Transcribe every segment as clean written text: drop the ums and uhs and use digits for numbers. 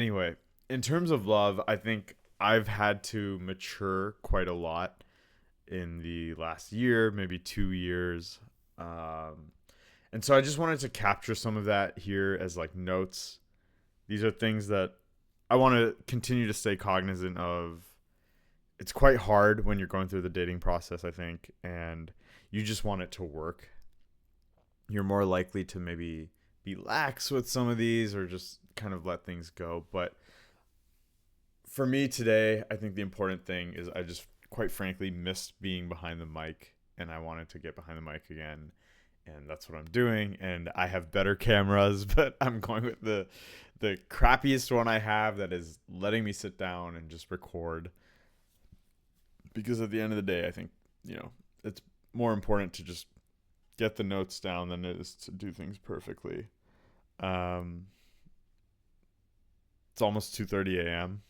Anyway, in terms of love, I think I've had to mature quite a lot in the last year, maybe 2 years. Um, and so I just wanted to capture some of that here as like notes. These are things that I want to continue to stay cognizant of. It's quite hard when you're going through the dating process, I think, and you just want it to work. You're more likely to maybe be lax with some of these or just kind of let things go. But for me today, I think the important thing is I just quite frankly missed being behind the mic and I wanted to get behind the mic again. And that's what I'm doing. And I have better cameras, but I'm going with the crappiest one I have that is letting me sit down and just record. Because at the end of the day, I think, it's more important to just get the notes down than it is to do things perfectly. Um, it's almost 2:30 a.m.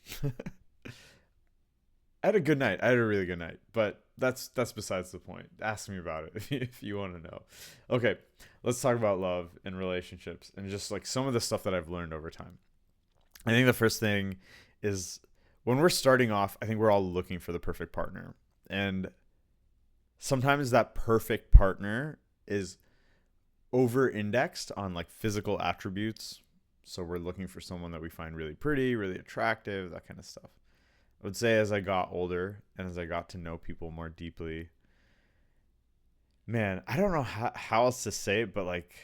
I had a good night. I had a really good night, but that's besides the point. Ask me about it if you want to know. Okay, let's talk about love and relationships and just like some of the stuff that I've learned over time. I think the first thing is when we're starting off, I think we're all looking for the perfect partner. And sometimes that perfect partner is over indexed on like physical attributes. So we're looking for someone that we find really pretty, really attractive, that kind of stuff. I would say as I got older and as I got to know people more deeply, man, I don't know how else to say it, but like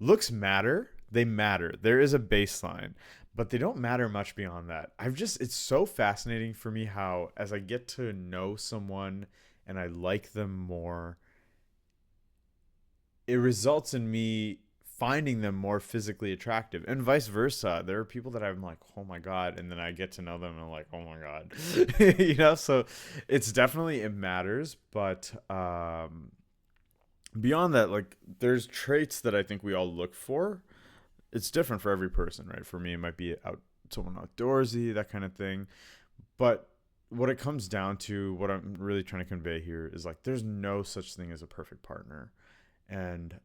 looks matter. They matter. There is a baseline, but they don't matter much beyond that. It's so fascinating for me how as I get to know someone and I like them more, it results in me finding them more physically attractive and vice versa. There are people that I'm like, oh my God. And then I get to know them and I'm like, oh my God, so it's definitely, it matters. But, beyond that, like there's traits that I think we all look for. It's different for every person, right? For me, it might be someone outdoorsy, that kind of thing. But what it comes down to, what I'm really trying to convey here is like, there's no such thing as a perfect partner. And,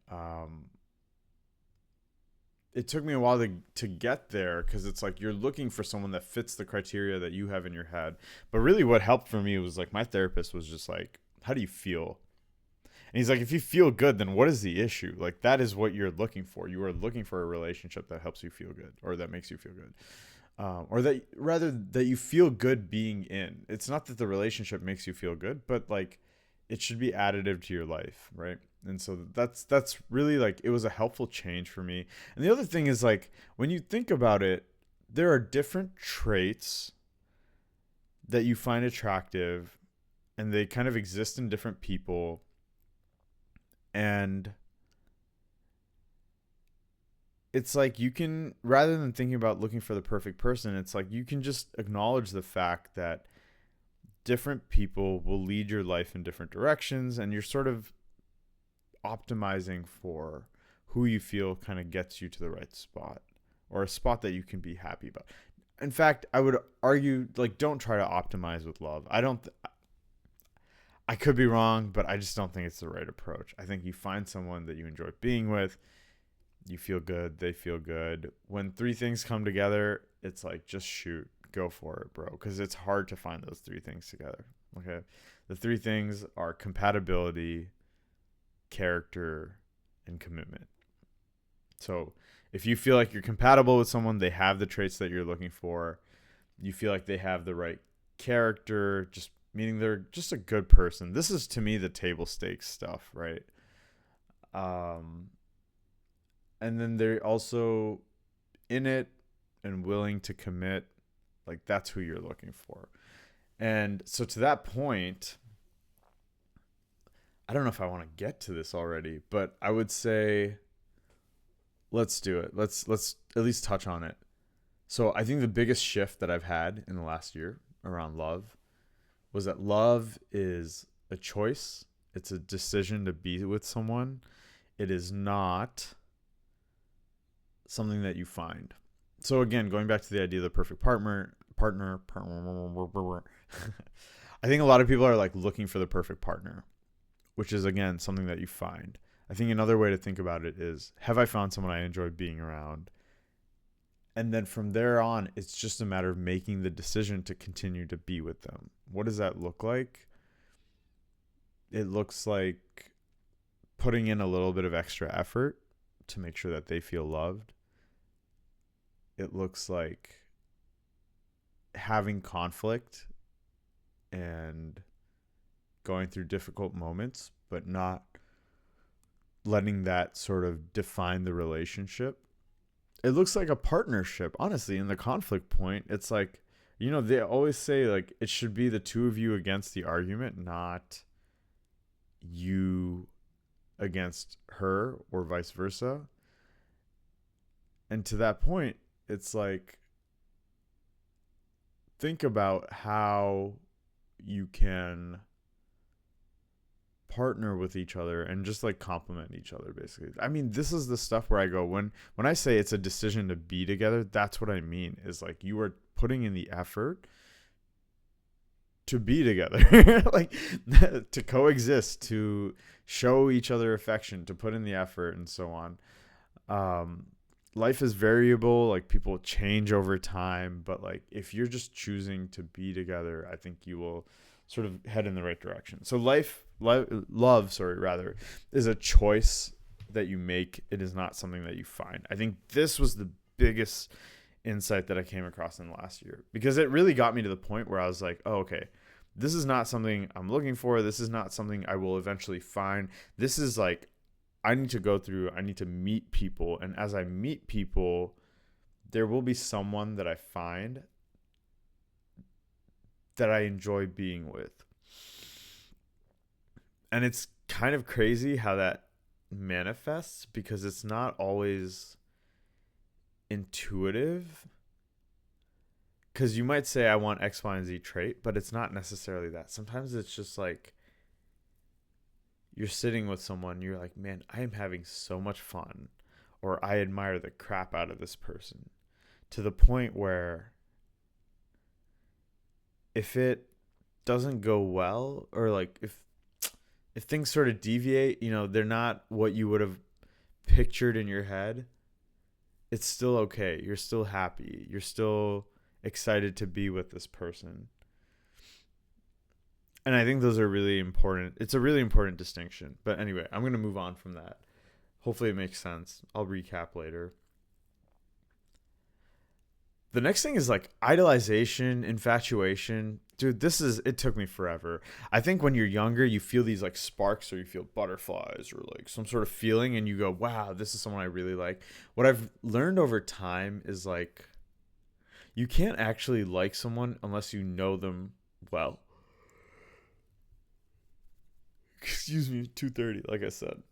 it took me a while to get there because it's like you're looking for someone that fits the criteria that you have in your head. But really, what helped for me was like my therapist was just like, how do you feel? And he's like, if you feel good, then what is the issue? Like, that is what you're looking for. You are looking for a relationship that helps you feel good or that makes you feel good. Or that rather that you feel good being in. It's not that the relationship makes you feel good, but like it should be additive to your life, right? And so that's really like it was a helpful change for me. And the other thing is like when you think about it, there are different traits that you find attractive and they kind of exist in different people. And it's like you can, rather than thinking about looking for the perfect person, it's like you can just acknowledge the fact that different people will lead your life in different directions and you're sort of optimizing for who you feel kind of gets you to the right spot or a spot that you can be happy about. In fact, I would argue like don't try to optimize with love. I could be wrong, but I just don't think it's the right approach. I think you find someone that you enjoy being with, you feel good, they feel good. When three things come together, it's like just shoot, go for it, bro, because it's hard to find those three things together. Okay? The three things are compatibility, character, and commitment. So if you feel like you're compatible with someone, they have the traits that you're looking for, you feel like they have the right character, just meaning they're just a good person. This is to me the table stakes stuff, right? Um, and then they're also in it and willing to commit. Like that's who you're looking for. And so to that point, I don't know if I want to get to this already, but I would say let's do it. Let's at least touch on it. So I think the biggest shift that I've had in the last year around love was that love is a choice. It's a decision to be with someone. It is not something that you find. So again, going back to the idea of the perfect partner. I think a lot of people are like looking for the perfect partner, which is again something that you find. I think another way to think about it is, have I found someone I enjoy being around? And then from there on, it's just a matter of making the decision to continue to be with them. What does that look like? It looks like putting in a little bit of extra effort to make sure that they feel loved. It looks like having conflict and going through difficult moments, but not letting that sort of define the relationship. It looks like a partnership, honestly. In the conflict point, it's like, they always say like it should be the two of you against the argument, not you against her or vice versa. And to that point, it's like, think about how you can partner with each other and just like complement each other, basically. I mean, this is the stuff where I go, when I say it's a decision to be together, that's what I mean, is like you are putting in the effort to be together, like to coexist, to show each other affection, to put in the effort, and so on. um Life is variable, like people change over time, but like if you're just choosing to be together, I think you will sort of head in the right direction. So love, sorry, rather, is a choice that you make. It is not something that you find. I think this was the biggest insight that I came across in the last year, because it really got me to the point where I was like, oh, okay, this is not something I'm looking for. This is not something I will eventually find. This is like, I need to go through, I need to meet people. And as I meet people, there will be someone that I find that I enjoy being with. And it's kind of crazy how that manifests, because it's not always intuitive. Because you might say, I want X, Y, and Z trait, but it's not necessarily that. Sometimes it's just like, you're sitting with someone, you're like, man, I am having so much fun, or I admire the crap out of this person, to the point where if it doesn't go well, or like if things sort of deviate, they're not what you would have pictured in your head, it's still okay. You're still happy. You're still excited to be with this person. And I think those are really important. It's a really important distinction. But anyway, I'm going to move on from that. Hopefully it makes sense. I'll recap later. The next thing is like idealization, infatuation. Dude, it took me forever. I think when you're younger, you feel these like sparks, or you feel butterflies, or like some sort of feeling, and you go, wow, this is someone I really like. What I've learned over time is like, you can't actually like someone unless you know them well. Excuse me, 2:30, like I said.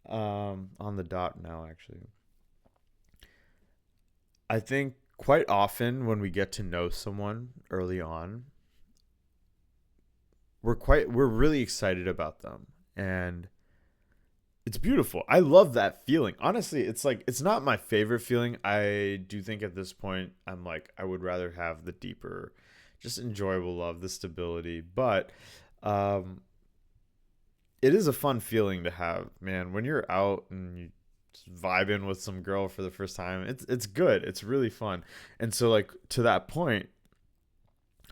On the dot now, actually. I think quite often when we get to know someone early on, we're really excited about them, and it's beautiful. I love that feeling. Honestly, it's like, it's not my favorite feeling. I do think at this point I'm like, I would rather have the deeper, just enjoyable love, the stability, but um it is a fun feeling to have, man. When you're out and you vibing with some girl for the first time, it's good. It's really fun. And so like, to that point,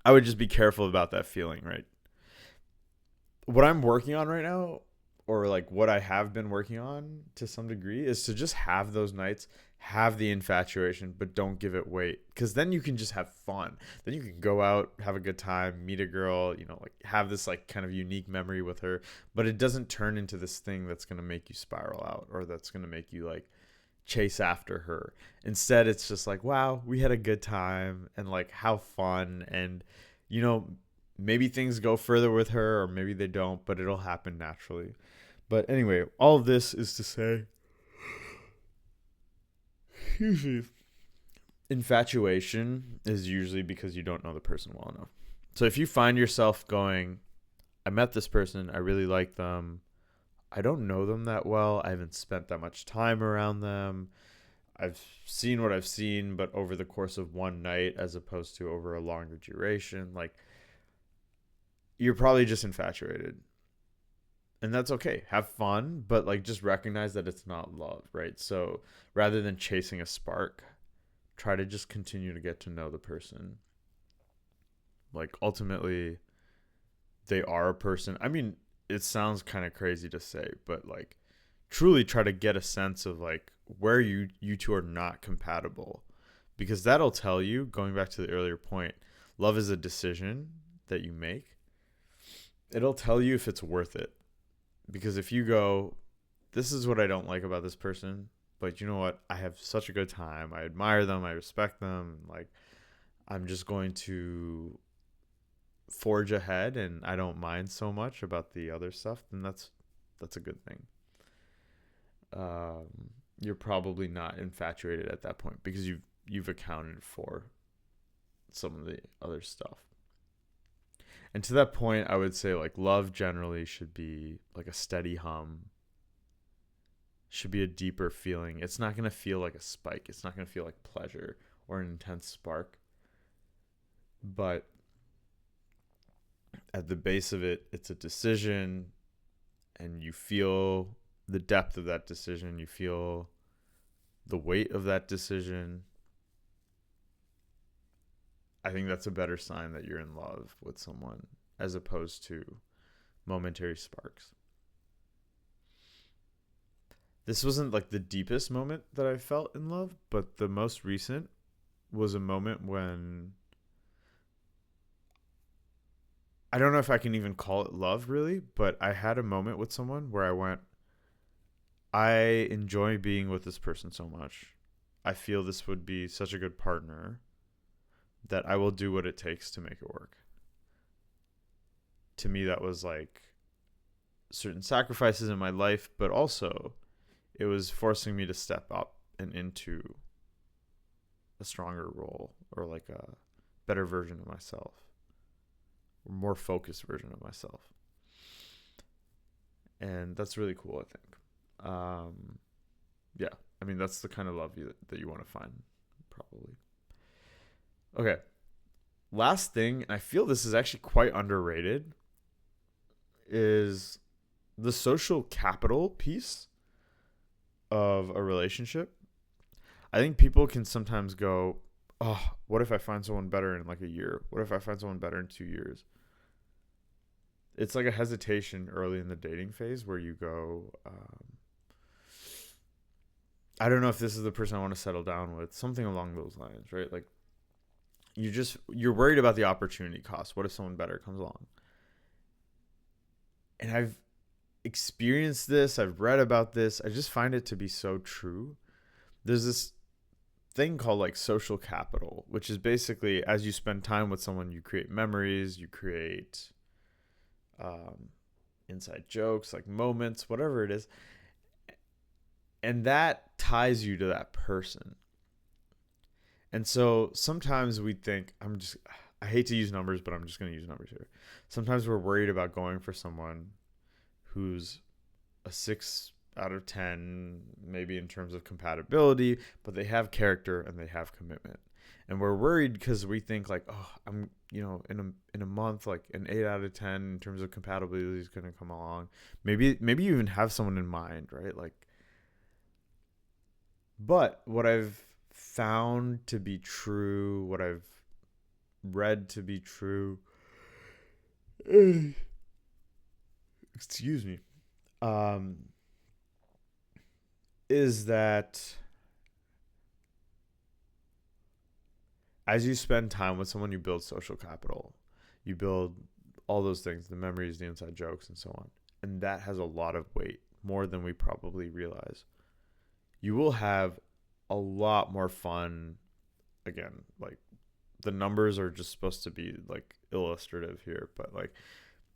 I would just be careful about that feeling, right? What I'm working on right now, or like what I have been working on to some degree, is to just have those nights, have the infatuation, but don't give it weight, because then you can just have fun. Then you can go out, have a good time, meet a girl, like have this like kind of unique memory with her, but it doesn't turn into this thing that's going to make you spiral out, or that's going to make you like chase after her. Instead, it's just like, wow, we had a good time, and like how fun, and you know maybe things go further with her, or maybe they don't, but it'll happen naturally. But anyway, all of this is to say, infatuation is usually because you don't know the person well enough. So if you find yourself going, I met this person, I really like them, I don't know them that well, I haven't spent that much time around them, I've seen what I've seen, but over the course of one night as opposed to over a longer duration, like, you're probably just infatuated. And that's okay. Have fun, but like just recognize that it's not love, right? So rather than chasing a spark, try to just continue to get to know the person. Like ultimately they are a person. I mean, it sounds kind of crazy to say, but like truly try to get a sense of like where you two are not compatible, because that'll tell you, going back to the earlier point, love is a decision that you make. It'll tell you if it's worth it. Because if you go, this is what I don't like about this person, but you know what? I have such a good time. I admire them. I respect them. Like, I'm just going to forge ahead and I don't mind so much about the other stuff, then that's a good thing. You're probably not infatuated at that point because you've accounted for some of the other stuff. And to that point, I would say like love generally should be like a steady hum, should be a deeper feeling. It's not going to feel like a spike. It's not going to feel like pleasure or an intense spark. But at the base of it, it's a decision, and you feel the depth of that decision. You feel the weight of that decision. I think that's a better sign that you're in love with someone as opposed to momentary sparks. This wasn't like the deepest moment that I felt in love, but the most recent was a moment when I don't know if I can even call it love really, but I had a moment with someone where I went, I enjoy being with this person so much. I feel this would be such a good partner that I will do what it takes to make it work. To me, that was like certain sacrifices in my life, but also it was forcing me to step up and into a stronger role, or like a better version of myself, or more focused version of myself. And that's really cool, I think. Yeah, I mean, that's the kind of love that you want to find, probably. Okay, last thing, and I feel this is actually quite underrated, is the social capital piece of a relationship. I think people can sometimes go, oh, what if I find someone better in like a year? What if I find someone better in 2 years? It's like a hesitation early in the dating phase where you go, I don't know if this is the person I want to settle down with, something along those lines, right? Like you're worried about the opportunity cost. What if someone better comes along? And I've experienced this, I've read about this. I just find it to be so true. There's this thing called like social capital, which is basically as you spend time with someone, you create memories, you create inside jokes, like moments, whatever it is. And that ties you to that person. And so sometimes we think, I hate to use numbers, but I'm just going to use numbers here. Sometimes we're worried about going for someone who's a 6 out of 10, maybe in terms of compatibility, but they have character and they have commitment. And we're worried because we think like, oh, I'm, in a month, like an 8 out of 10 in terms of compatibility is going to come along. Maybe you even have someone in mind, right? Like, but what I've found to be true, what I've read to be true, excuse me, is that as you spend time with someone, you build social capital. You build all those things, the memories, the inside jokes, and so on. And that has a lot of weight, more than we probably realize. You will have a lot more fun. Again, like the numbers are just supposed to be like illustrative here, but like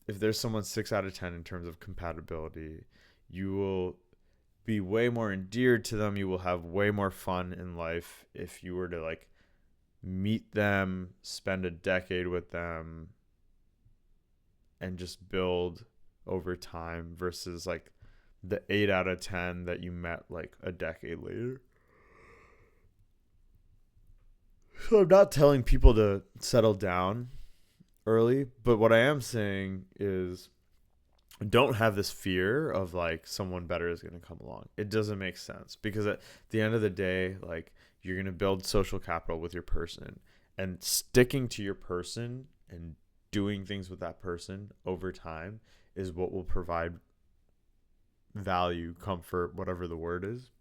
if there's someone 6 out of 10 in terms of compatibility, you will be way more endeared to them. You will have way more fun in life if you were to like meet them, spend a decade with them, and just build over time versus like the 8 out of 10 that you met like a decade later. So I'm not telling people to settle down early, but what I am saying is don't have this fear of like someone better is going to come along. It doesn't make sense because at the end of the day, like You're going to build social capital with your person, and sticking to your person and doing things with that person over time is what will provide value, comfort, whatever the word is,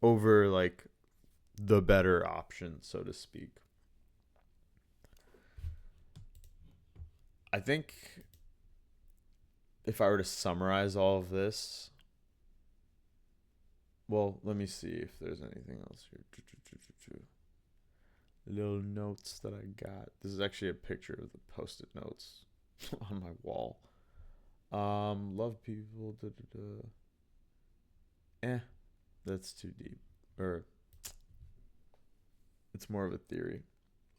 over like the better option, so to speak. I think if I were to summarize all of this, well, let me see if there's anything else here. Little notes that I got. This is actually a picture of the post-it notes on my wall. Love people. Da, da, da. That's too deep. Or it's more of a theory.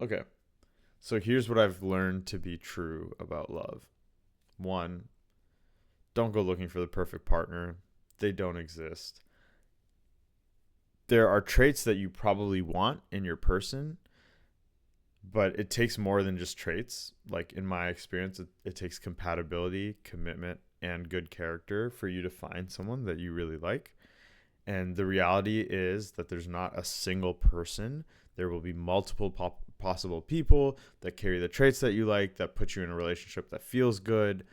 Okay. So here's what I've learned to be true about love. One, don't go looking for the perfect partner. They don't exist. There are traits that you probably want in your person, but it takes more than just traits. Like in my experience, it takes compatibility, commitment, and good character for you to find someone that you really like. And the reality is that there's not a single person. There will be multiple possible people that carry the traits that you like, that put you in a relationship that feels good.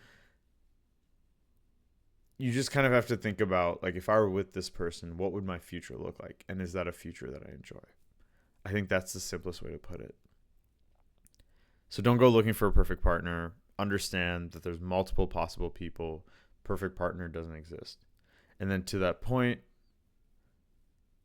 You just kind of have to think about, like, if I were with this person, what would my future look like? And is that a future that I enjoy? I think that's the simplest way to put it. So don't go looking for a perfect partner. Understand that there's multiple possible people. Perfect partner doesn't exist. And then to that point,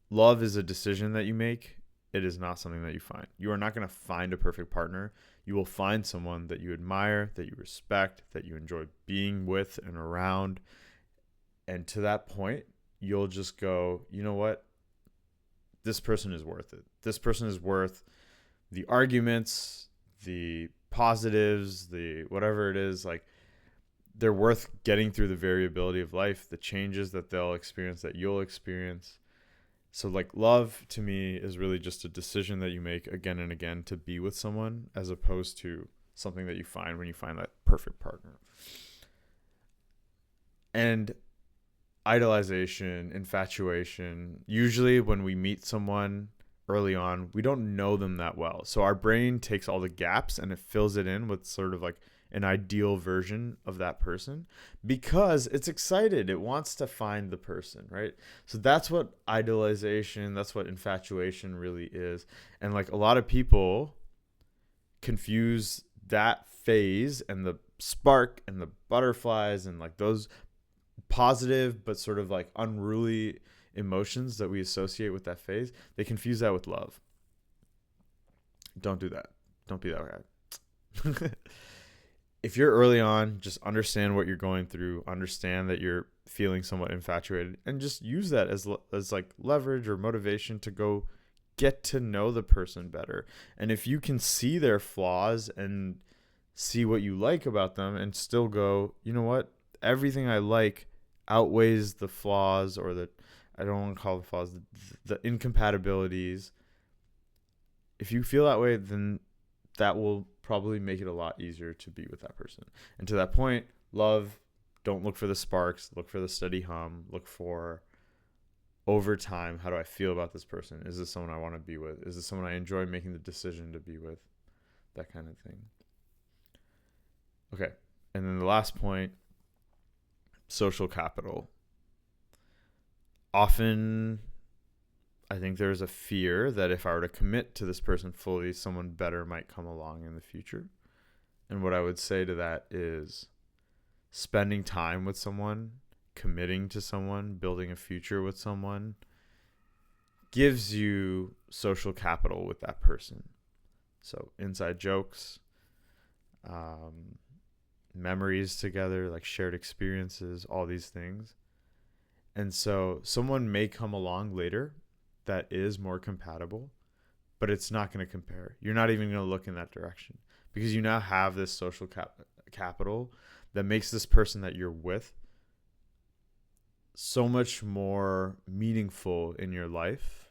love is a decision that you make. It is not something that you find. You are not going to find a perfect partner. You will find someone that you admire, that you respect, that you enjoy being with and around. And to that point, you'll just go, you know what? This person is worth it. This person is worth the arguments, the positives, the whatever it is. Like, they're worth getting through the variability of life, the changes that they'll experience, that you'll experience. So like, love to me is really just a decision that you make again and again to be with someone, as opposed to something that you find when you find that perfect partner. And idealization, infatuation, usually when we meet someone early on, we don't know them that well. So our brain takes all the gaps and it fills it in with sort of like an ideal version of that person, because it's excited. It wants to find the person, right? So that's what idealization, that's what infatuation really is. And like, a lot of people confuse that phase and the spark and the butterflies and like those positive but sort of like unruly emotions that we associate with that phase. They confuse that with love. Don't do that. Don't be that guy. If you're early on, just understand what you're going through, understand that you're feeling somewhat infatuated, and just use that as like leverage or motivation to go get to know the person better. And if you can see their flaws and see what you like about them and still go, you know what? Everything I like outweighs the flaws, or the, I don't want to call the flaws, the incompatibilities. If you feel that way, then that will probably make it a lot easier to be with that person. And to that point, love, don't look for the sparks, look for the steady hum, look for over time, how do I feel about this person? Is this someone I want to be with? Is this someone I enjoy making the decision to be with? That kind of thing. Okay. And then the last point, social capital. Often, I think there's a fear that if I were to commit to this person fully, someone better might come along in the future. And what I would say to that is, spending time with someone, committing to someone, building a future with someone gives you social capital with that person. So inside jokes, memories together, like shared experiences, all these things. And so someone may come along later that is more compatible, but it's not going to compare. You're not even going to look in that direction, because you now have this social capital that makes this person that you're with so much more meaningful in your life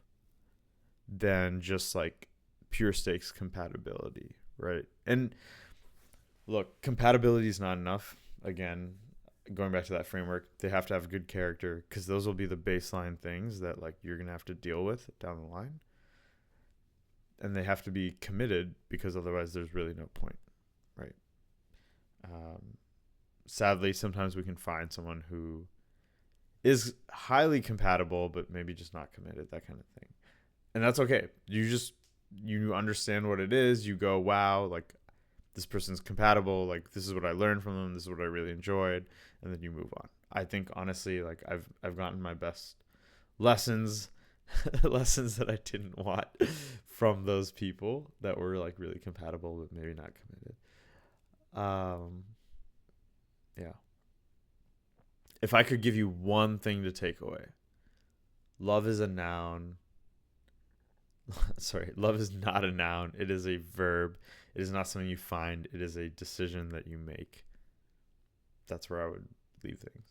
than just like pure stakes compatibility, right? And look, compatibility is not enough. Again, going back to that framework, they have to have good character because those will be the baseline things that like you're gonna have to deal with down the line, and they have to be committed because otherwise there's really no point, right? Um, Sadly, sometimes we can find someone who is highly compatible but maybe just not committed, that kind of thing, and that's okay. You understand what it is. You go, wow, like this person's compatible. Like this is what I learned from them. This is what I really enjoyed, and then you move on. I think honestly, like I've gotten my best lessons, lessons that I didn't want from those people that were like really compatible but maybe not committed. Um, yeah. If I could give you one thing to take away, love is a noun. Sorry, love is not a noun. It is a verb. It is not something you find. It is a decision that you make. That's where I would leave things.